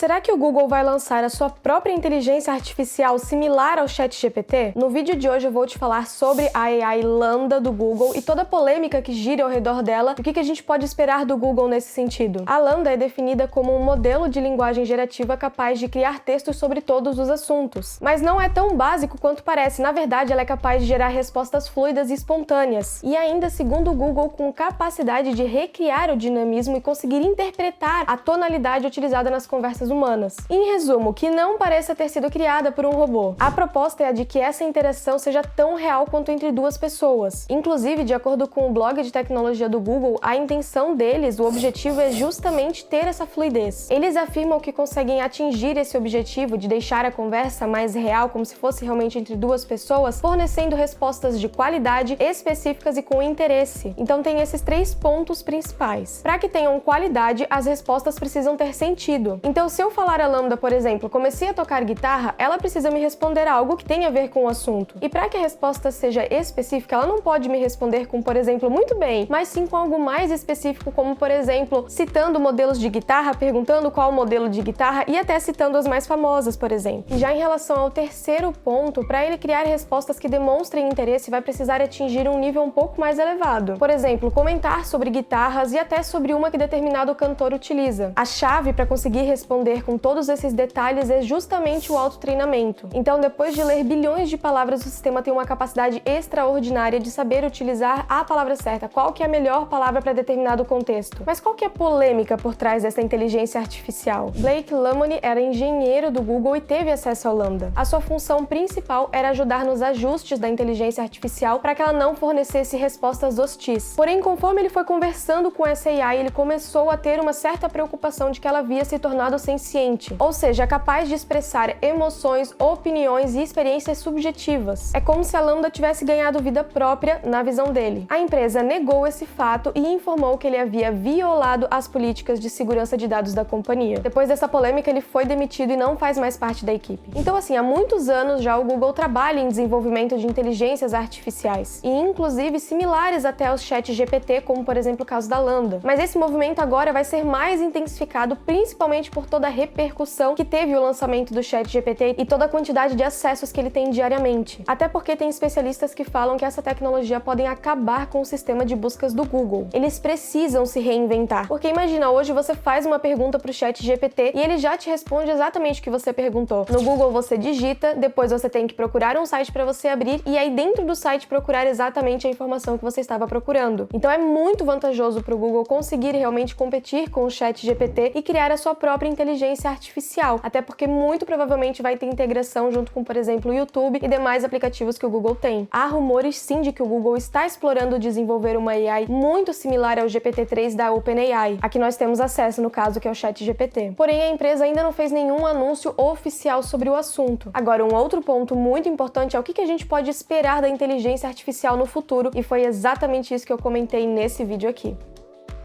Será que o Google vai lançar a sua própria inteligência artificial similar ao ChatGPT? No vídeo de hoje eu vou te falar sobre a AI Lambda do Google e toda a polêmica que gira ao redor dela e o que a gente pode esperar do Google nesse sentido. A Lambda é definida como um modelo de linguagem gerativa capaz de criar textos sobre todos os assuntos. Mas não é tão básico quanto parece. Na verdade, ela é capaz de gerar respostas fluidas e espontâneas. E ainda, segundo o Google, com capacidade de recriar o dinamismo e conseguir interpretar a tonalidade utilizada nas conversas humanas. Em resumo, que não pareça ter sido criada por um robô. A proposta é a de que essa interação seja tão real quanto entre duas pessoas. Inclusive, de acordo com o blog de tecnologia do Google, a intenção deles, o objetivo é justamente ter essa fluidez. Eles afirmam que conseguem atingir esse objetivo de deixar a conversa mais real, como se fosse realmente entre duas pessoas, fornecendo respostas de qualidade, específicas e com interesse. Então tem esses 3 pontos principais. Para que tenham qualidade, as respostas precisam ter sentido. Então, se eu falar a Lambda, por exemplo, comecei a tocar guitarra, ela precisa me responder algo que tenha a ver com o assunto. E para que a resposta seja específica, ela não pode me responder com, por exemplo, muito bem, mas sim com algo mais específico, como, por exemplo, citando modelos de guitarra, perguntando qual modelo de guitarra e até citando as mais famosas, por exemplo. E já em relação ao terceiro ponto, para ele criar respostas que demonstrem interesse, vai precisar atingir um nível um pouco mais elevado. Por exemplo, comentar sobre guitarras e até sobre uma que determinado cantor utiliza. A chave para conseguir responder com todos esses detalhes é justamente o autotreinamento. Então, depois de ler bilhões de palavras, o sistema tem uma capacidade extraordinária de saber utilizar a palavra certa, qual que é a melhor palavra para determinado contexto. Mas qual que é a polêmica por trás dessa inteligência artificial? Blake Lemoine era engenheiro do Google e teve acesso ao Lambda. A sua função principal era ajudar nos ajustes da inteligência artificial para que ela não fornecesse respostas hostis. Porém, conforme ele foi conversando com essa AI, ele começou a ter uma certa preocupação de que ela havia se tornado senciente, ou seja, capaz de expressar emoções, opiniões e experiências subjetivas. É como se a Lambda tivesse ganhado vida própria na visão dele. A empresa negou esse fato e informou que ele havia violado as políticas de segurança de dados da companhia. Depois dessa polêmica, ele foi demitido e não faz mais parte da equipe. Então, assim, há muitos anos já o Google trabalha em desenvolvimento de inteligências artificiais, e inclusive similares até aos ChatGPT, como por exemplo o caso da Lambda. Mas esse movimento agora vai ser mais intensificado, principalmente por toda a repercussão que teve o lançamento do ChatGPT e toda a quantidade de acessos que ele tem diariamente. Até porque tem especialistas que falam que essa tecnologia pode acabar com o sistema de buscas do Google. Eles precisam se reinventar. Porque imagina, hoje você faz uma pergunta para o ChatGPT e ele já te responde exatamente o que você perguntou. No Google você digita, depois você tem que procurar um site para você abrir e aí dentro do site procurar exatamente a informação que você estava procurando. Então é muito vantajoso para o Google conseguir realmente competir com o ChatGPT e criar a sua própria inteligência artificial, até porque muito provavelmente vai ter integração junto com, por exemplo, o YouTube e demais aplicativos que o Google tem. Há rumores sim de que o Google está explorando desenvolver uma AI muito similar ao GPT-3 da OpenAI, a que nós temos acesso no caso, que é o ChatGPT. Porém, a empresa ainda não fez nenhum anúncio oficial sobre o assunto. Agora, um outro ponto muito importante é o que a gente pode esperar da inteligência artificial no futuro, e foi exatamente isso que eu comentei nesse vídeo aqui.